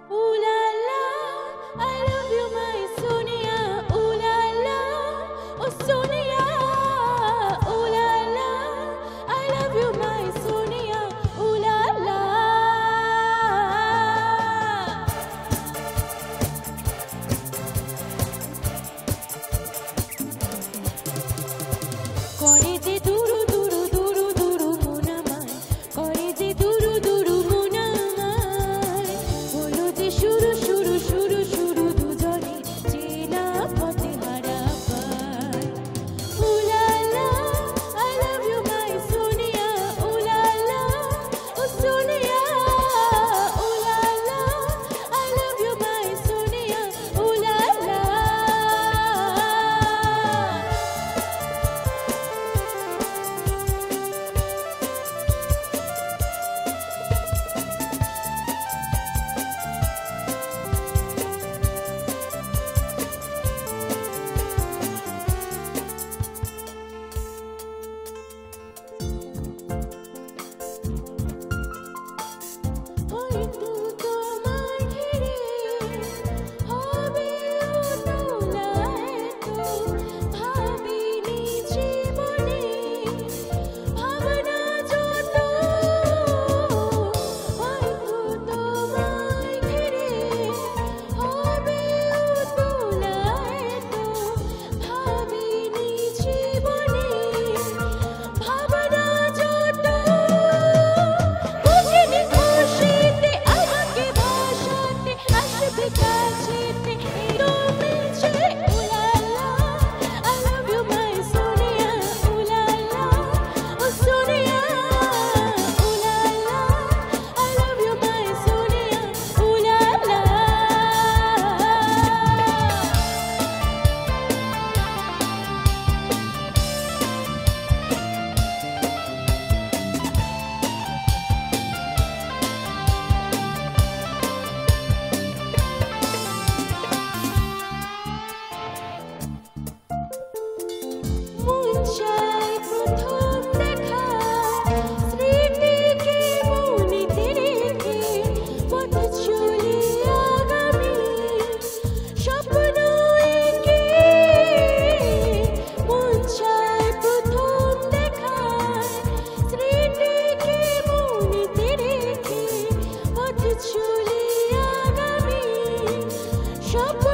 Ooh la la, I love you, my Sonia. Ooh la la, oh Sonia. Ooh la la, I love you, my Sonia. Ooh la la. করে যে দুরু দুরু দুরু দুরু মন আমায়, করে যে দুরু দুরু মন আমায়, হলো যে শুরু শুরু শুরু শুরু দুজনে চেনা পথে হারা পায়। Ooh la la, I love you, my Sonia. Ooh la la, oh Sonia. Ooh la la, I love you, my Sonia. Ooh la la. হয়তো তোমায় ঘিরে হবে অতলা এত, ভাবিনি জীবনে ভাবনা যত। হয়তো তোমায় ঘিরে হবে অতলা এত, ভাবিনি জীবনে ভাবনা যত। বুঝিনি খুশিতে আমাকে ভাসাতে আসবে কাছেতে তুমি যে। Ooh la la, I love you, my Sonia. Ooh la la, oh Sonia. Ooh la la, I love you, my Sonia. Ooh la la. মন চায় প্রথম দেখা স্মৃতিকে মনেতে রেখে পথ চলি আগামী স্বপ্ন এঁকে। মন চায় প্রথম দেখা স্মৃতিকে মনেতে রেখে পথ চলি আগামী স্বপ্ন